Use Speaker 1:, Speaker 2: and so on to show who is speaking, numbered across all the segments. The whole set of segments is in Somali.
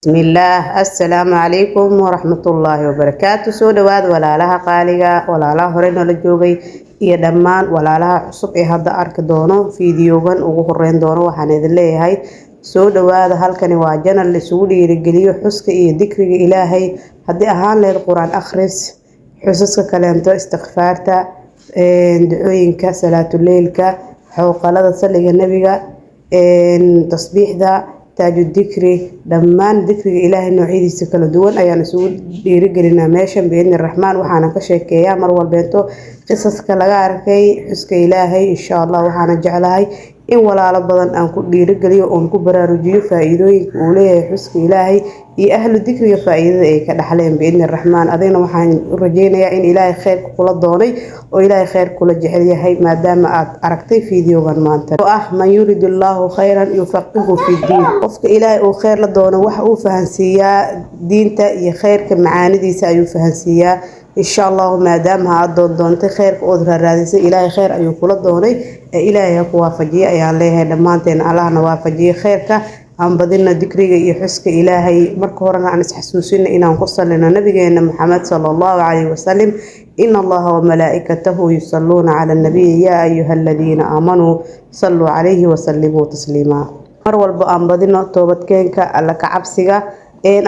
Speaker 1: بسم الله السلام عليكم ورحمة الله وبركاته سو دواد ولا لها قالقة ولا لها هورين ولا جوغي iyo dhammaan walaalaha cusub ee hadda arki doono fiidiyogan ugu horeyn doono waxaan idin leeyahay soo dhawaada halkani waa channel la isugu dhiirigeliyo xuska iyo dikriga Ilaahay hadii ahaan leed quraan akhris xusaska kaleento istighfaarta ducooyinka salaatul leylka xawqalada saliga nabiga tasbiixda taaju dikri dhammaan dikriga Ilaahay noocyadiisa kala duwan ayaan isugu dhiirigelinaa meeshan biidni raxmaan waxaana ka sheekeeyaa mar walbeento qisaska laga arkay xuska Ilaahay insha Allah waxaana jeclahay in walaalo badan aan ku dhiirigeliyo oo ku baraarujiyo faa'iidooyinka uu leeyahay xuska Ilaahay iyo ahlu dikriga faa'iidada ay ka dhaxleen biidni raxmaan adayna waxaan rajaynayaa in Ilaahay khayr kula doonay oo Ilaahay khayr kula jecel yahay maadaama aad aragtay fiidiyogan maanta man yuridullahu khayran yufaqihu fi diin qofka Ilaahay uu khayr la doono waxa uu fahansiiyaa diinta iyo khayrka macaanidiisa ayuu fahansiiyaa insha Allah maadaama aad doontay khayrka oo raadisay Ilaahay khayr ayuu kula doonay Ilaahay ku waafajiyo ayaan leeyahay dhamaanteen Allahna waafajiyo khayrka aan badina dikriga iyo xuska Ilaahay marka horena aan isxasuusino inaan ku salino nabigeena Muhammad sallallahu alayhi wasallam inna Allaha wa malaa'ikatahu yusalluna 'ala an-nabiy ya ayyuhalladhina amanu sallu 'alayhi wa sallimu taslima mar walba aan badino toobadkeenka alla ka cabsiga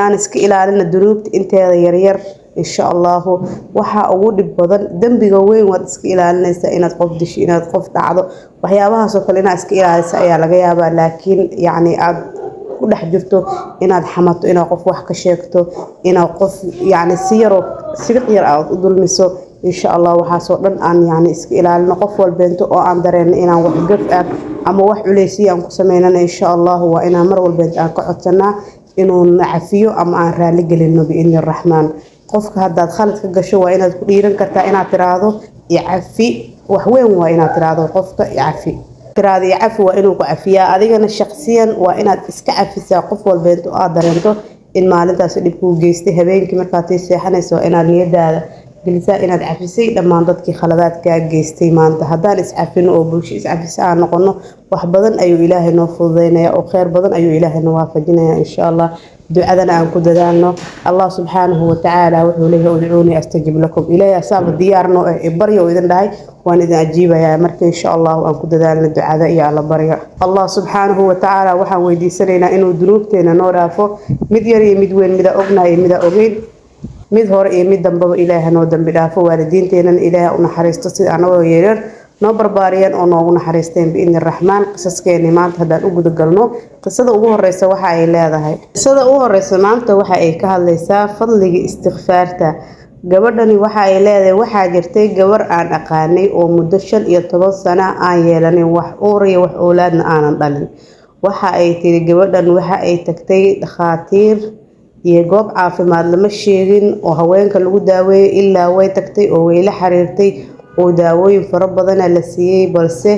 Speaker 1: aan iska ilaalina dunuubta inteeda yaryar insha Allah waxa ugu dhib badan dambiga weyn waad iska ilaalinaysa inaad qof dishi inaad qof dhacdo waxyaabahaas oo kale inaad iska ilaalisa ayaa laga yaabaa laakiin yaani aad ku dhex jirto inaad xamato inaad qof wax ka sheegto inaad qof yaani si yar aad u dulmiso insha Allah waxa soo dhan aan yaani iska ilaalino qof walbeento oo aan dareen inaan wax gaf ah ama wax culeysi aan ku sameynana insha Allah waa inaan mar walbeento aan ka codsanaa inuu nacafiyo ama aan raali gelino biidni raxmaan qofka hadaad khalad ka gasho waa inaad ku dhiiran kartaa inaad tiraahdo icafi wax weyn waa inaad tiraahdo qofka icafi tiraahdo icafi waa inuu ku cafiyaa adigana shakhsiyan waa inaad iska cafisaa qof walbeento aad dareento in maalintaas dib ku geystay habeenkii markaad seexanayso inaad niyadaada gelisaa inaad cafisay dhammaan dadkii khaladaadka geystay maanta hadaan iscafino oo bulsho iscafisa aan noqono wax badan ayuu Ilaahay noo fududeynaya oo khayr badan ayuu Ilaahay noo waafajinaya insha Allah ducadana aan ku dadaalno Allah subhanahu wa ta'ala wuxuu leeyahay ud'uuni astajib lakum Ilaahay asaab diyaarno ee baryo idin dhahay waan idin ajiibaya marka insha Allah aan ku dadaalno ducada iyo alla baryo Allah subhanahu wa ta'ala waxaan weydiisanaynaa inuu dunuubteena noo dhaafo mid yar iyo mid weyn mida ognahay mida ogeyn mid hore iyo mid dambaba Ilaahay noo dambi dhaafo waalidiinteena Ilaahay u naxariisto sida anagoo yeerar noo barbaariyeen oo noogu naxariisteen biidni raxmaan qisaskeena maanta hadaan u guda galno qisada ugu horeysa waxa ay leedahay qisada ugu horeysa maanta waxa ay ka hadlaysaa fadliga istighfaarta gabadhani waxa ay leedahay waxa jirtay gabar aan aqaanay oo muddo 15 sano aan yeelanin wax uur iyo wax awlaadna aanan dhalin waxa ay tiri gabadhan waxa ay tagtay dhakhaatiir iyo goob caafimaad lama sheegin oo haweenka lagu daaweeyo ilaa way tagtay oo way la xiriirtay oo daawooyin fara badan la siiyay balse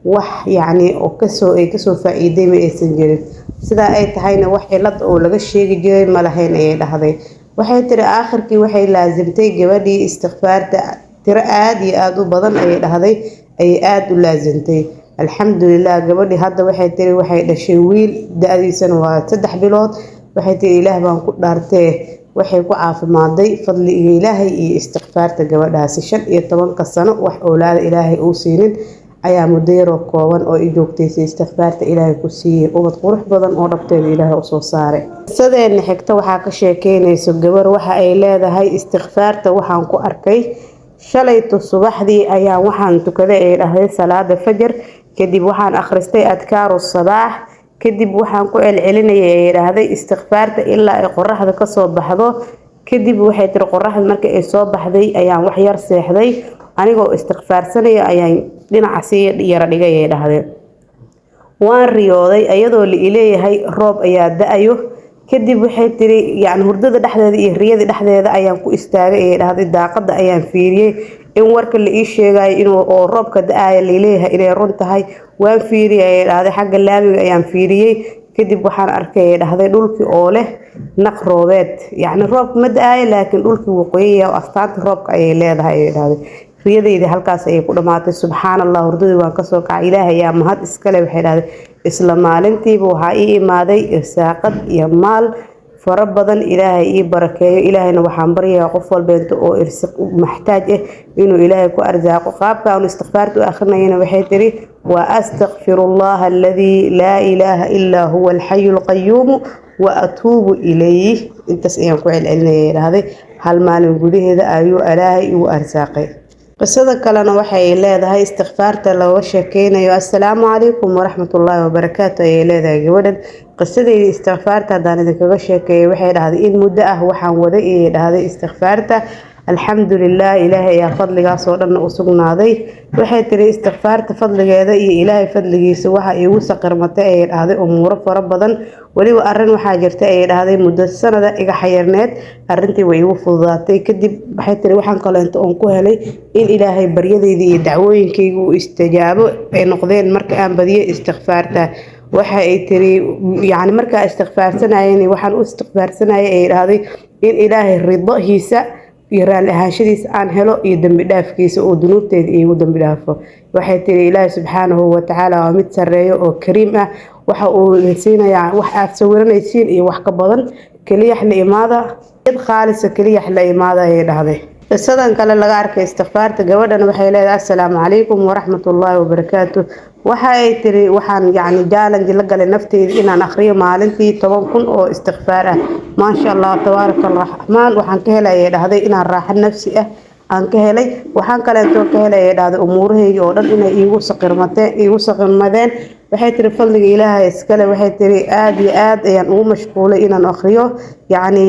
Speaker 1: wax yaani oo kasoo faa'iiday ma aysan jirin sida ay tahayna wax cilad oo laga sheegi jiray ma lahayn ay dhahday waxay tiri aakhirkii waxay laazimtay gabadhii istighfaarta tira aad iyo aad u badan ay dhahday ay aad u laazimtay alxamdulillah gabadhii hadda waxay tiri waxay dhashay wiil da'diisana waa 3 bilood waxay tiri Ilaah baan ku dhaartay waxay ku caafimaaday fadliga Ilaahay iyo istighfaarta gabadhaasi 15 sano wax awlaad Ilaahay uu siinin ayaa muddo kooban oo ay joogtay istighfaarta Ilaahay ku siiyay ubad qurux badan oo dhabteeda Ilaahay u soo saaray sideen xigta waxa ka sheekeynayso gabar waxa ay leedahay istighfaarta waxaan ku arkay shalayto subaxdii ayaa waxaan tukaday ee dhahay salaada fajr kadib waxaan akhristay adkaaru sabaax kadib waxaan ku celcelinayay yiraahday istighfaarta ilaa ay qorraxda ka soo baxdo kadib waxay tiri qorraxda markii ay soo baxday ayaan wax yar seexday anigoo istighfaarsanay ayaan dhinaca si yar dhigay yiraahday waan riyooday ayadoo la ileeyahay roob ayaa da'ayo kadib waxay tiri yaan hurdada dhexdeeda iyo riyada dhexdeeda ayaan ku istaagay yiraahday daaqada ayaan fiiriyay in warka la ii sheegay inuu oo roobka da'ay leeyahay inay run tahay waan fiiriyay yiraahday xagga laamiga ayaan fiiriyay kadib waxaan arkay yiraahday dhulkii oo leh naq roobeed yaani roob ma da'ay laakiin dhulkii wuu qoyay oo astaanta roobka ay leedahay yiraahday riyadayda halkaas ay ku dhamaatay subhanallah hurdadii waan ka soo kacay Ilaahay yaa mahad iska leh waxay yiraahday isla maalintiiba waxa ii imaaday irsaaqad iyo maal فربضن إلهي بركة إلهينا وحن بريا قفل بنت أو إرزق محتاج إنه إلهي كأرزاق قابك أو استغفرت آخرنا هنا وحيتري وأستغفر الله الذي لا إله إلا هو الحي القيوم وأتوب إليه أنت سيانكو على هذا هل ما نقوله هذا أيو إلهي وأرزاقي قصة كلنا وحي إلهي استغفرت الله وشكينا السلام عليكم ورحمة الله وبركاته يا إلهي جودا قصة استغفرت هذا ذكر شكي وحي هذا إن مدة وحن وذي هذا استغفرت الحمد لله إلهي يا فضل قاصورنا أسقنا ذي وحي تري استغفرت فضل هذا إلهي فضل سواها يوسق رمتي هذا أمور فربضا ولي وأرن وحاجرتي هذا مدة السنة ذا إجا حيرنات أرنتي ويوفو ذاتي كدي بحي تري وحن قال أنت أنكوها لي إن إلهي بريدي ذي دعوين كيجو استجابوا نقضين مركان بدي استغفرته waxay tiri yani marka istighfaarsanayeen waxaan u istighfaarsanayay hada in ilaahay ridoohiisa iyo raali ahaanshadiisa aan helo iyo dambi dhaafkiisa oo dunuubteeda iigu dambi dhaafo waxay tiri ilaahay subhanahu wa ta'ala waa mid sareeyo oo kariim ah waxa uu siinayaa wax aad sawiranaysiin iyo wax ka badan kaliya la imaada id khaalisa kaliya la imaada ay dhahday sidoo kale laga arkay istighfaarta gabadhan waxay leedahay assalaamu calaykum waraxmatullaahi wabarakaatuh waxay tiri waxaan yani challenge la galay nafteyda inaan akhriyo maalintii 10 kun oo istighfaar ah ma sha Allah tabaaraka rahmaan waxaan ka helay dhahday inaan raaxo nafsi ah aan ka helay waxaan kale oo ka helay dhahday umuurahayga oo dhan inay iigu saqirmadeen waxay tiri fadliga ilaahay iskale waxay tiri aad iyo aad ayaan ugu mashquulay inaan akhriyo yani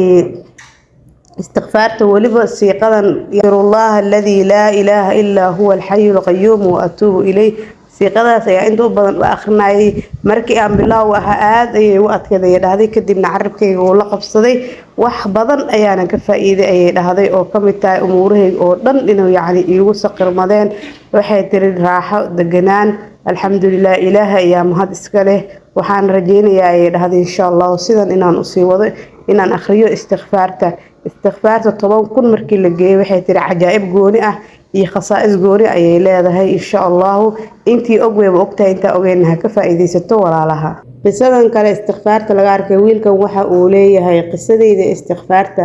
Speaker 1: استغفرت ولبا سيقظا ير الله الذي لا إله إلا هو الحي القيوم وأتوب إليه سيقظا سيعنده بدن وآخرنا مركي أم بالله وهاد وقت كذا هذه كدي بنعرب كي ولقب صدي وح بدن أيانا كفائدة هذا أو كم تاع أموره أو دن إنه يعني يوسق رمضان وحيت الراحة دجنان الحمد لله إله يا مهد إسكاله وحان رجينا يا هذا إن شاء الله وسيدا إن أصي وضع إن أخريه استغفارته استغفارته طبعا كل مركي لجيه وحيت عجائب جوني iyo khasaa'is goori ay leedahay insha Allah intii ogwey waqti inta ogeenaha ka faa'iideysato walaalaha qisadan kale istighfaarta laga arkay wiilkan waxa uu leeyahay qisadeyda istighfaarta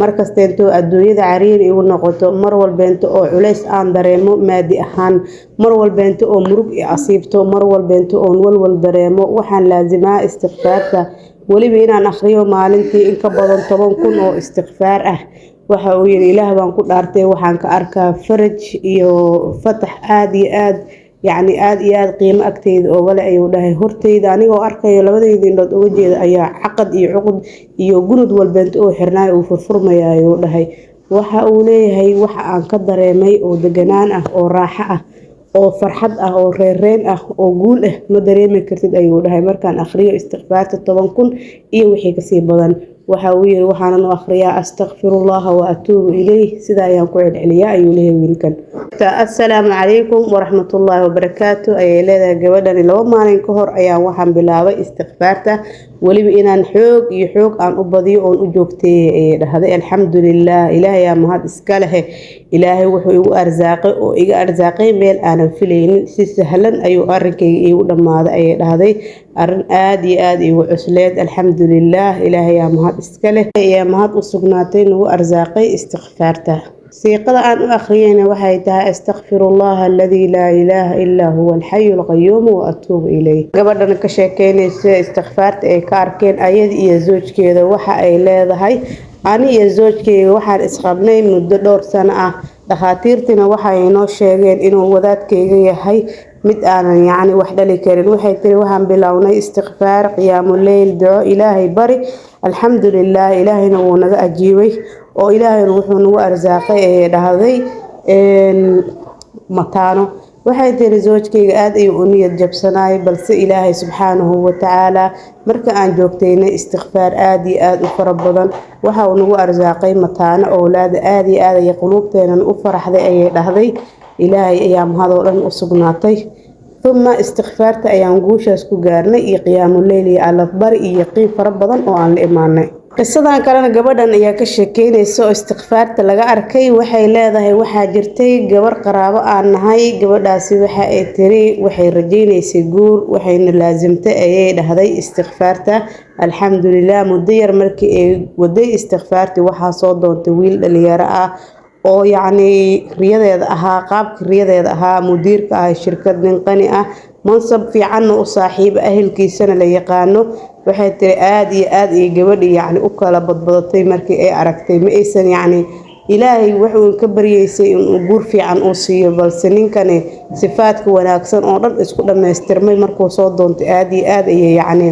Speaker 1: markasta intuu adduunyada cariir igu noqoto mar walba inta oo culays aan dareemo maadi ahaan mar walba inta oo murug i asiibto mar walba inta oo walwal dareemo waxaan laazimaa istighfaarta waliba inaan akhriyo maalintii in ka badan 10 kun oo istighfaar ah waxa uu yiri ilaah baan ku dhaartay waxaan ka arkaa faraj iyo fatax aad iyo aad yani aad iyo aad qiimo agteeda oo wala ay u dhahay horteyda anigoo arkayo labadayda indhood uga jeeda ayaa caqad iyo cuqud iyo gunud walbeent oo xirnaay uu furfurmayaa uu dhahay waxa uu leeyahay waxa aan ka dareemay oo deganaan ah oo raaxo ah oo farxad ah oo reereen ah oo guul ah ma dareemi kartid ayuu dhahay markaan akhriyo istighfaarta 10 kun iyo wixii ka sii badan waxa uu yiri waxaan u akhriyaa astaghfirullah wa atuubu ilayh sida ayaan ku celceliyaa ayuu leeyahay wiilkan assalaamu calaykum waraxmatullaahi wabarakaatuh ay leedahay gabadhan laba maalin ka hor ayaan waxaan bilaabay istighfaarta waliba inaan xoog aan u badiyo oo u joogtay dhahday alxamdulillah ilaahay yaa mahad iska leh ilaahay wuxuu igu arsaaqay oo iga arsaaqay meel aanan filaynin si sahlan ayuu arrinkayga igu dhamaaday ay dhahday arin aad iyo aad igu cusleed alxamdulillah ilaahay yaa mahad iska leh yaa mahad u sugnaatay nagu arsaaqay istighfaarta سيقضى أن أخرين وحيتها أستغفر الله الذي لا إله إلا هو الحي القيوم وأتوب إليه قبل أن كشكين استغفرت كاركين أيد يزوج كذا وحا إلى هاي أنا يزوج كي وحا إسقابني من دور سنة دخاتيرتنا وحا ينوش شيئين إنه وذات كي هاي مد أنا يعني وحدة لكرين وحي تري وحن بلاوني استغفار قيام الليل دعاء إلهي بري الحمد لله إلهي نونا أجيبي oo ilaahay wuxuu nagu arsaaqay dhahday mataano waxay tiri zoojkayga aad ay u niyad jabsanaay balse ilaahay subhanahu wa ta'ala marka aan joogtayna istighfaar aad iyo aad u fara badan waxa uu nagu arsaaqay mataano awlaad aad iyo aad ay qulubteena u faraxday ay dhahday ilaahay ayaa mahad oo dhan u sugnaatay thumma istighfaarta ayaan guushaas ku gaarnay iyo qiyaamul leyl iyo alaf bari iyo qiim fara badan oo aan la imaanay qisadan kalena gabadhan ayaa ka sheekeynaysa oo istighfaarta laga arkay. waxay leedahay waxaa jirtay gabar qaraabo aan nahay, gabadhaasi waxa ay tiri waxay rajaynaysay guur, waxayna laasimtay ayay dhahday istighfaarta. alxamdulilah muddo yar markii ay waday istighfaarti waxaa soo doontay wiil dhalinyaro ah oo yacni riyadeeda ahaa, qaabkii riyadeeda ahaa, mudiirka ah shirkad, nin qani ah, mansab fiicanna u saaxiiba, ahelkiisana la yaqaano. waxay tiri aad iyo aad ay gabadhi yacni u kala badbadatay markii ay aragtay. ma aysan yacni ilaahay wuxuu ka baryaysay inuu guur fiican uu siiyo, balse ninkani sifaadka wanaagsan oo dhan isku dhammaystirmay markuu soo doontay. aad iyo aad ayay yacni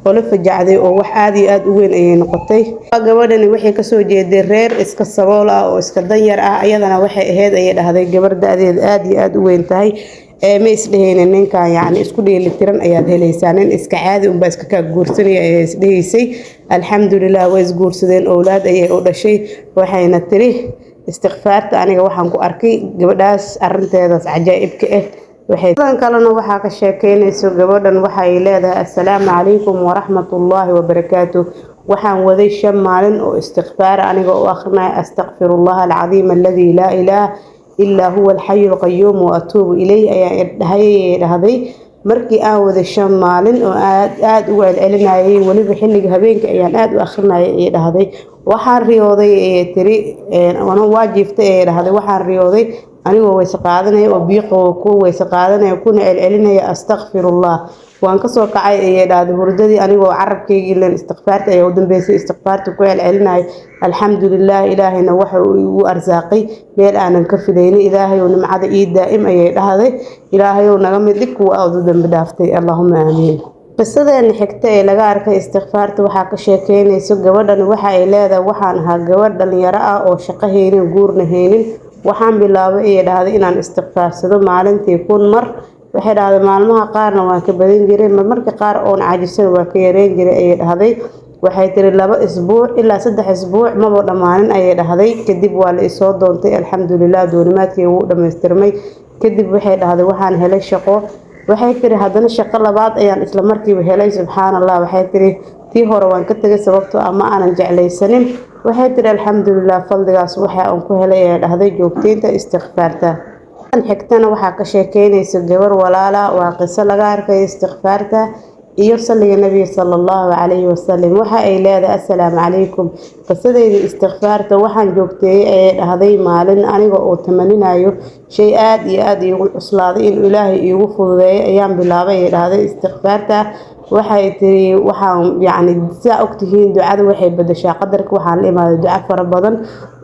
Speaker 1: ola fajacday oo wax aad iyo aad u weyn ayay noqotay. gabadhani waxay kasoo jeeday reer iska sabool ah oo iska danyar ah, iyadana waxay ahayd ayay dhahday gabar da-deeda aad iyo aad u weyn tahay. ma isdhehaynin ninkan yacni isku dheelitiran ayaad helaysaa, nin iska caadi unbaa iska kaa guursanaya ayaa isdhehaysay. alxamdulilah way isguursadeen, owlaad ayay u dhashay. waxayna tiri istighfaarta aniga waxaan ku arkay gabadhaas arinteedaas cajaa'ibka ah. waxaan kalena waxaa ka sheekeynayso gabadhan waxay leedahay assalaamu calaykum waraxmatullaahi wabarakaatuh. waxaan waday 5 maalin oo istighfaar aniga oo akhrinayo astaghfirullaha alcadiim alladii laa ilaaha ilaa huwa alxayu alqayuum wa atuubu ilayh ayay dhahday. markii aan waday 5 maalin oo aad ugu celcelinayay, weliba xilliga habeenka ayaan aad u akhrinayay ayay dhahday. waxaan riyooday ayay tiri waa jiiftay ayay dhahday. waxaan riyooday anigoo weyse qaadanaya oo biyo ku weyse qaadanaya kuna celcelinaya astaghfirullah. waan kasoo kacay ayay dhahday hurdadii anigoo carabkaygii leen istighfaarta ayaa u dambeysay istighfaarta ku celcelinayo. alxamdulilah ilaahayna waxa uu igu arsaaqay meel aanan ka filaynin. ilaahay nimcada ii daa'im ayay dhahday. ilaahay naga mid dhig kuwa aad u dambi dhaaftay, allahumma aamiin. qisadeena xigta ee laga arkay istighfaarta waxaa ka sheekeynayso gabadhan waxa ay leedahay waxaan ahaa gabadh dhalinyaro ah oo shaqo haynin, guurna haynin. waxaan bilaabay ayay dhahday inaan istighfaarsado maalintii 1 mar. waxay dhahday maalmaha qaarna waan ka badan jiray, marmarka qaar oon caajisan waa ka yareyn jiray ayay dhahday. waxay tiri 2 isbuuc ilaa 3 isbuuc maba dhammaanin ayay dhahday. kadib waa la isoo doontay, alxamdulilah doonimaadkii wuu dhammaystirmay. kadib waxay dhahday waxaan helay shaqo. waxay tiri haddana shaqo labaad ayaan isla markiiba helay. subxaan allah. waxay tiri tii hore waan ka tegay sababtoo ama aanan jeclaysanin. waxay tiri alxamdulilah fadligaas waxa aan ku helay ayay dhahday joogteynta istighfaarta. xigtana waxaa ka sheekeynaysa gabar walaala. waa qiso laga arkay istighfaarta iyo salliga nabiga sallallahu calayhi wasallam. waxa ay leedahay assalaamu calaykum. qisadeyda istighfaarta waxaan joogteeyay ayay dhahday maalin aniga oo tamaninayo shay aad iyo aad iigu cuslaaday in ilaahay iigu fududeeyo ayaan bilaabay ayay dhahday istighfaarta. waxay tiri waxaan yacni saa ogtihiin ducada waxay bedeshaa qadarka. waxaan la imaaday duco fara badan.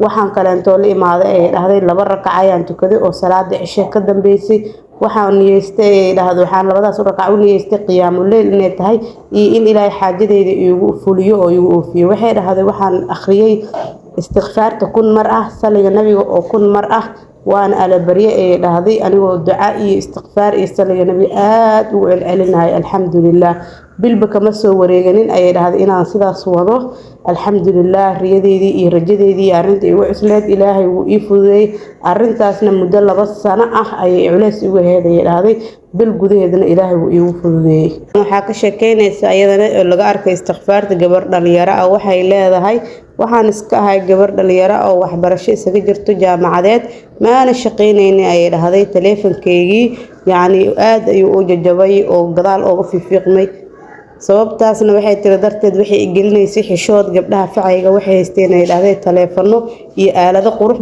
Speaker 1: waxaan kaleentoo la imaaday ayay dhahday 2 rakac ayaan tukaday oo salaada cishe ka dambeysay. waxaan niyeystay ayay dhahday waxaan 2daas rakac u niyeystay qiyaamuleyl inay tahay iyo in ilaahay xaajadeyda iigu fuliyo oo iigu oofiyo. waxay dhahday waxaan akhriyay istighfaarta 1 mar ah, salliga nabiga oo 1 mar ah, waana ala barye ayay dhahday anigoo duca iyo istighfaar iyo salliga nabi aad ugu celcelinayo. alxamdulilah bilba kama soo wareeganin ayay dhahday inaan sidaas wado. alxamdulilah riyadeedii iyo rajadeedii arrinta igu cusleed ilaahay wuu ii fududeeyey. arrintaasna muddo 2 sano ah ayay culays igu ahayd ayay dhahday. bil gudaheedna ilaahay wuu iigu fududeeyey. waxaa ka sheekeynaysa iyadana oo laga arkay istighfaarta gabar dhalinyaro ah. waxay leedahay waxaan iska ahay gabar dhalinyaro oo waxbarasho isaga jirto jaamacadeed, maana shaqaynaynin ayay dhahday. taleefankeygii yacni aad ayuu u jajabay oo gadaal ooga fiiqmay. sababtaasna waxay tiri darteed waxay gelinaysay xishood. gabdhaha facayga waxay haysteen ay dhahday taleefano iyo aalado qurux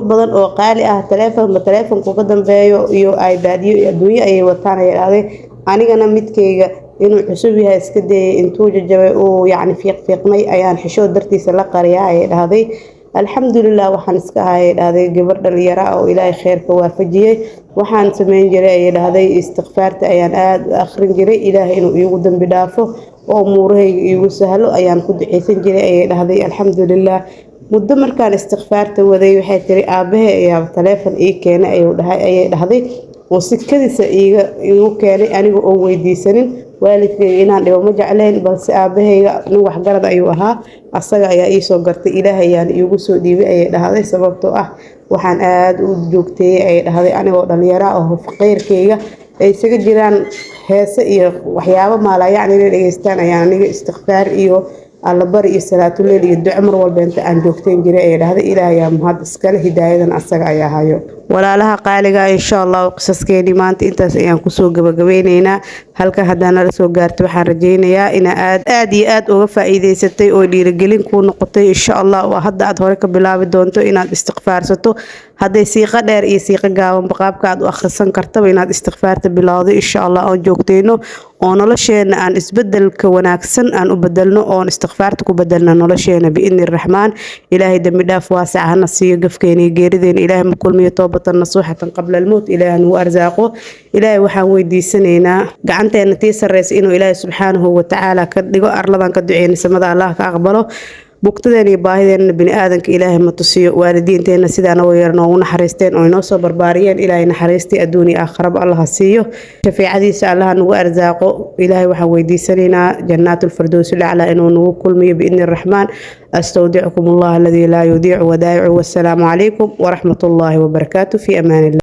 Speaker 1: badan oo qaali ah. taleefanku ka dambeeyo iyo iPad-yo iyo adduunyo ayay wataan ayay dhahday. anigana midkayga inuu cusub yahay iska dayay, intuu jajabay uu yacni fiiqmay ayaan xishood dartiisa la qariyaa ayay dhahday. alxamdulilah waxaan iska ahay dhahday gabar dhalinyaro ah oo ilaahay khayrka waafajiyay. waxaan sameyn jiray ayay dhahday istighfaarta ayaan aad u akhrin jiray ilaahay inuu iigu dambi dhaafo oo umuurahayga iigu sahlo ayaan ku duceysan jiray ayay dhahday. alxamdulilah muddo markaan istighfaarta waday waxay tiri aabahay ayaa taleefan ii keenay ayay dhahday oo sikadiisa iigu keenay aniga oo weydiisanin. waalidkayga inaan dhibo ma jeclayn, balse aabahayga nin waxgarad ayuu ahaa, asaga ayaa ii soo gartay, ilaahay ayaan iigu soo dhiibay ayay dhahday. sababtoo ah waxaan aad u joogteeyay ayay dhahday anigoo dhalinyaro ah oo faqiirkayga ay isaga jiraan heese iyo waxyaabo maalayacni inay dhageystaan ayaan aniga istighfaar iyo alla bari iyo salaatuleyl iyo duco mar walba inta aan joogteen jiray ee dhahda ilaahay yaa mahad iskale hidaayadan asaga ayaa hayo walaalaha qaaliga insha Allah qisaskeeni maanta intaas ayaan kusoo gabagabeyneynaa halka hadana la soo gaarto waxaan rajeynayaa in aad iyo aad uga faa'iideysatay oo dhiirigelin ku noqotay insha Allah oo hadda aad hore ka bilaabi doonto inaad istighfaarsato hadday siiqa dheer iyo siiqa gaaban qaabka aad u akhrisan kartaba inaad istighfaarta bilowdo insha Allah oo joogteyno oo nolosheena aan isbedelka wanaagsan aan u bedelno oo istighfaarta ku bedelno nolosheena biidni raxmaan ilaahay dambi dhaaf waasic hana siiyo gafkeena geerideen ilaahay ma kulmiyo toobatan nasuuxatan qabla almawt ilaahay anu arsaaqo ilaahay waxaan weydiisanaynaa gacanteena tii sarreys inuu ilaahay subxaanahu wa tacaala ka dhigo arladan ka duceeyna samada Allah ka aqbalo bugtadeen iyo baahideena bini aadanka ilaahay ma tusiyo waalidiinteena sidaan oo yar noogu naxariisteen oo inoo soo barbaariyeen ilaahay naxariistii adduun iyo aakhiraba Allah siiyo shafaacadiisa Allah nagu arsaaqo ilaahay waxaan weydiisanaynaa jannatul firdaws al-a'la inuu nagu kulmiyo biidni raxmaan astawdicukum Allah alladhi la yudiicu wadaa'icu wassalamu alaykum wa rahmatullahi wa barakatuh fi amaan